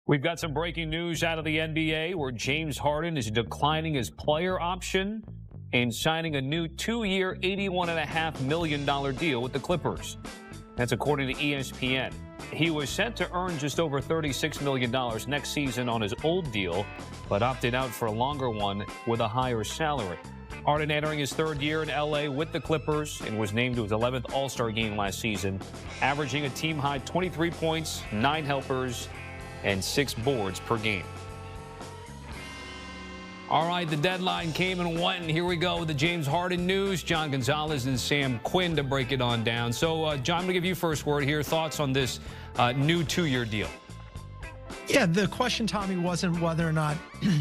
We've got some breaking news out of the NBA where James Harden is declining his player option and signing a new 2-year, $81.5 million deal with the Clippers. That's according to ESPN. He was set to earn just over $36 million next season on his old deal, but opted out for a longer one with a higher salary. Harden entering his third year in L.A. with the Clippers and was named to his 11th All-Star game last season, averaging a team-high 23 points, 9 helpers, and 6 boards per game. All right, the deadline came and went, and here we go with the James Harden news. John Gonzalez and Sam Quinn to break it on down. So, John, I'm going to give you first word here. Thoughts on this new 2-year deal? Yeah, the question, Tommy, wasn't whether or not,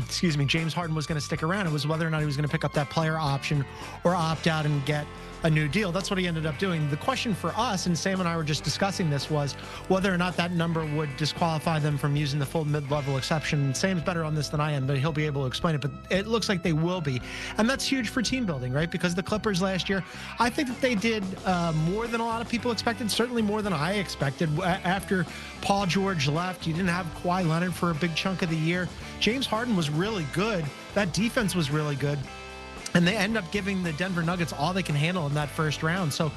excuse me, James Harden was going to stick around. It was whether or not he was going to pick up that player option or opt out and get a new deal. That's what he ended up doing. The question for us, and Sam and I were just discussing this, was whether or not that number would disqualify them from using the full mid-level exception. Sam's better on this than I am, but he'll be able to explain it. But it looks like they will be. And that's huge for team building, right? Because the Clippers last year, I think that they did more than a lot of people expected, certainly more than I expected. After Paul George left, you didn't have Kawhi Leonard for a big chunk of the year. James Harden was really good. That defense was really good. And they end up giving the Denver Nuggets all they can handle in that first round. So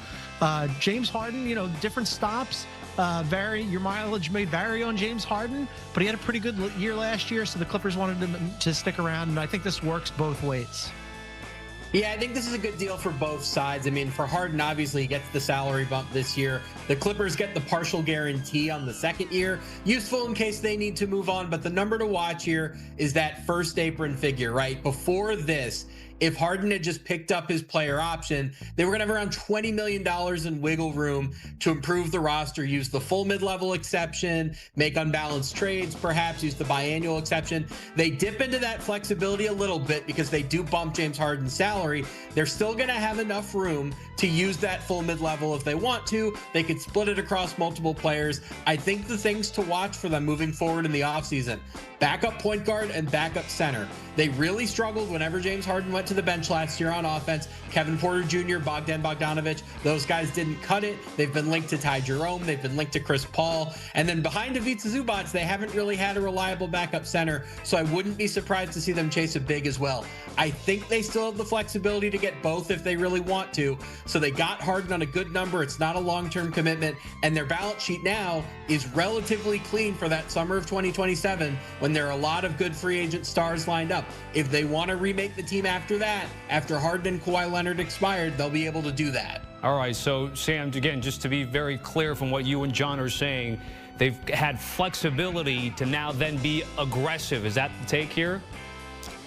James Harden, you know, different stops vary. Your mileage may vary on James Harden, but he had a pretty good year last year. So the Clippers wanted him to stick around. And I think this works both ways. Yeah, I think this is a good deal for both sides. I mean, for Harden, obviously, he gets the salary bump this year. The Clippers get the partial guarantee on the second year. Useful in case they need to move on. But the number to watch here is that first apron figure, right? Before this, if Harden had just picked up his player option, they were going to have around $20 million in wiggle room to improve the roster, use the full mid-level exception, make unbalanced trades, perhaps use the biannual exception. They dip into that flexibility a little bit because they do bump James Harden's salary. They're still going to have enough room to use that full mid-level if they want to. They could split it across multiple players. I think the things to watch for them moving forward in the offseason: backup point guard and backup center. They really struggled whenever James Harden went to the bench last year on offense. Kevin Porter Jr., Bogdan Bogdanovic, those guys didn't cut it. They've been linked to Ty Jerome. They've been linked to Chris Paul. And then behind Ivica Zubac, they haven't really had a reliable backup center. So I wouldn't be surprised to see them chase a big as well. I think they still have the flexibility to get both if they really want to. So they got Harden on a good number. It's not a long-term commitment. And their balance sheet now is relatively clean for that summer of 2027 when there are a lot of good free agent stars lined up. If they want to remake the team after that, after Harden and Kawhi Leonard expired, they'll be able to do that. All right, so Sam, again, just to be very clear from what you and John are saying, they've had flexibility to now then be aggressive. Is that the take here?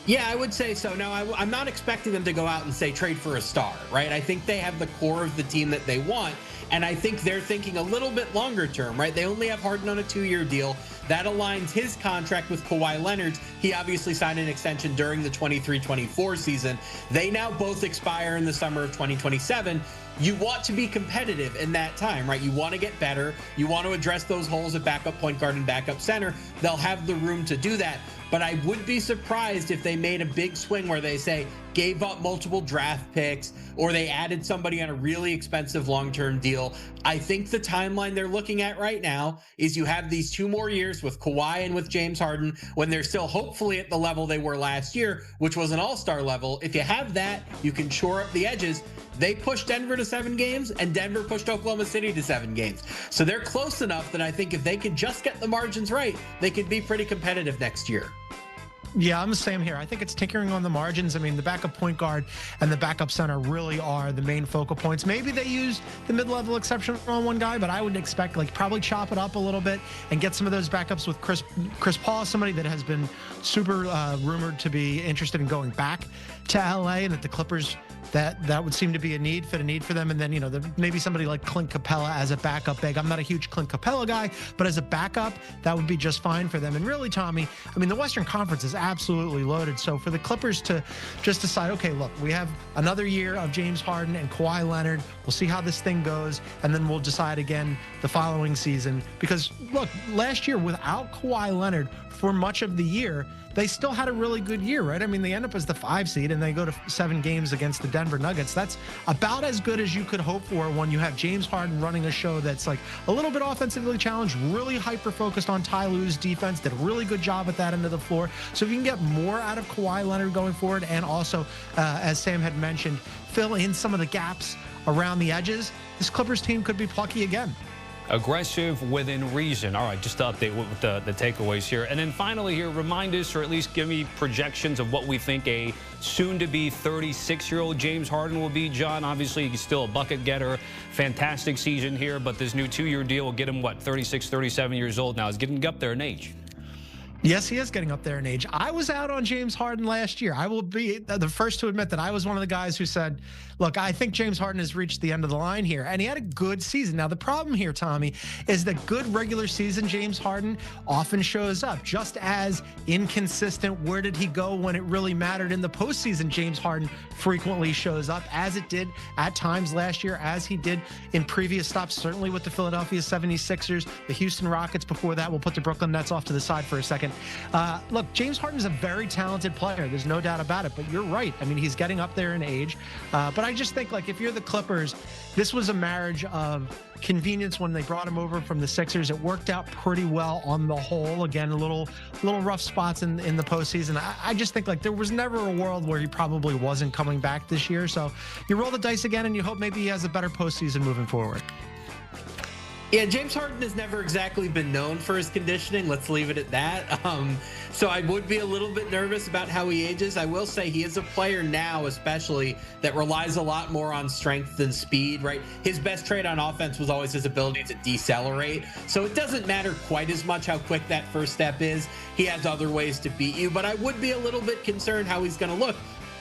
Yeah, I would say so. Now, I'm not expecting them to go out and say trade for a star, right? I think they have the core of the team that they want, and I think they're thinking a little bit longer term, right? They only have Harden on a 2-year deal. That aligns his contract with Kawhi Leonard's. He obviously signed an extension during the 23-24 season. They now both expire in the summer of 2027. You want to be competitive in that time, right? You want to get better. You want to address those holes at backup point guard and backup center. They'll have the room to do that. But I would be surprised if they made a big swing where they say gave up multiple draft picks or they added somebody on a really expensive long-term deal. I think the timeline they're looking at right now is you have these 2 more years with Kawhi and with James Harden when they're still hopefully at the level they were last year, which was an all-star level. If you have that, you can shore up the edges. They pushed Denver to 7 games, and Denver pushed Oklahoma City to 7 games. So they're close enough that I think if they could just get the margins right, they could be pretty competitive next year. Yeah, I'm the same here. I think it's tinkering on the margins. I mean, the backup point guard and the backup center really are the main focal points. Maybe they use the mid-level exception on one guy, but I would expect probably chop it up a little bit and get some of those backups with Chris Paul, somebody that has been super rumored to be interested in going back to LA, and that the Clippers, that would seem to be a need for them. And then, you know, maybe somebody like Clint Capella as a backup big. I'm not a huge Clint Capella guy, but as a backup, that would be just fine for them. And really, Tommy, I mean, the Western Conference is absolutely loaded. So for the Clippers to just decide, okay, look, we have another year of James Harden and Kawhi Leonard. We'll see how this thing goes, and then we'll decide again the following season. Because, look, last year without Kawhi Leonard for much of the year, they still had a really good year, right? I mean, they end up as the 5 seed, and they go to 7 games against the Denver Nuggets. That's about as good as you could hope for when you have James Harden running a show that's like a little bit offensively challenged, really hyper-focused on Ty Lue's defense, did a really good job at that end of the floor. So if you can get more out of Kawhi Leonard going forward, and also, as Sam had mentioned, fill in some of the gaps around the edges, this Clippers team could be plucky again. Aggressive within reason. All right, just to update with the takeaways here. And then finally here, remind us, or at least give me projections of what we think a soon-to-be 36-year-old James Harden will be. John, obviously, he's still a bucket getter. Fantastic season here, but this new 2-year deal will get him, what, 36, 37 years old now. He's getting up there in age. Yes, he is getting up there in age. I was out on James Harden last year. I will be the first to admit that I was one of the guys who said, look, I think James Harden has reached the end of the line here. And he had a good season. Now, the problem here, Tommy, is that good regular season James Harden often shows up. Just as inconsistent, where did he go when it really mattered in the postseason, James Harden frequently shows up, as it did at times last year, as he did in previous stops, certainly with the Philadelphia 76ers, the Houston Rockets before that. We'll put the Brooklyn Nets off to the side for a second. Look, James Harden is a very talented player. There's no doubt about it. But you're right. I mean, he's getting up there in age. But I just think, like, if you're the Clippers, this was a marriage of convenience when they brought him over from the Sixers. It worked out pretty well on the whole. Again, a little rough spots in the postseason. I just think, like, there was never a world where he probably wasn't coming back this year. So you roll the dice again, and you hope maybe he has a better postseason moving forward. Yeah, James Harden has never exactly been known for his conditioning. Let's leave it at that. So I would be a little bit nervous about how he ages. I will say he is a player now, especially, that relies a lot more on strength than speed, right? His best trait on offense was always his ability to decelerate. So it doesn't matter quite as much how quick that first step is. He has other ways to beat you, but I would be a little bit concerned how he's going to look.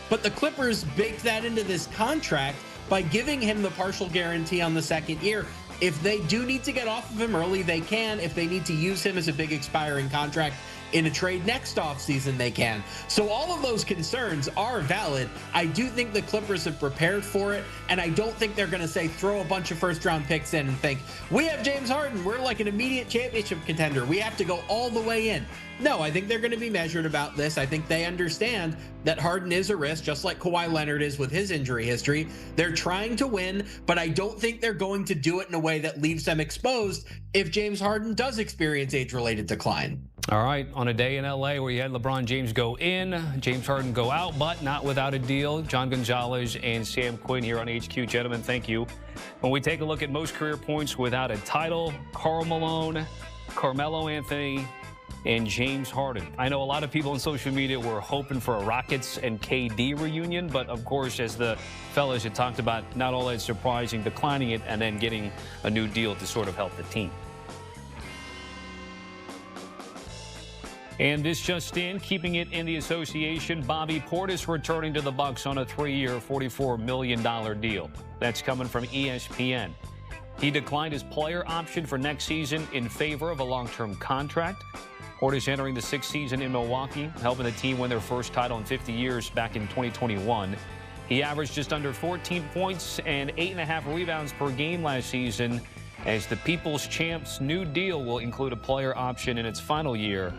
But the Clippers baked that into this contract by giving him the partial guarantee on the second year. If they do need to get off of him early, they can. If they need to use him as a big expiring contract in a trade next offseason, they can. So all of those concerns are valid. I do think the Clippers have prepared for it, and I don't think they're going to say throw a bunch of first-round picks in and think, we have James Harden, we're like an immediate championship contender, we have to go all the way in. No, I think they're going to be measured about this. I think they understand that Harden is a risk, just like Kawhi Leonard is with his injury history. They're trying to win, but I don't think they're going to do it in a way that leaves them exposed if James Harden does experience age-related decline. All right, on a day in L.A. where you had LeBron James go in, James Harden go out, but not without a deal. John Gonzalez and Sam Quinn here on HQ. Gentlemen, thank you. When we take a look at most career points without a title, Karl Malone, Carmelo Anthony, and James Harden. I know a lot of people on social media were hoping for a Rockets and KD reunion, but of course, as the fellas had talked about, not all that surprising, declining it and then getting a new deal to sort of help the team. And this just in, keeping it in the association, Bobby Portis returning to the Bucks on a 3-year, $44 million deal. That's coming from ESPN. He declined his player option for next season in favor of a long-term contract. Portis entering the 6th season in Milwaukee, helping the team win their first title in 50 years back in 2021. He averaged just under 14 points and 8.5 rebounds per game last season, as the People's Champ's new deal will include a player option in its final year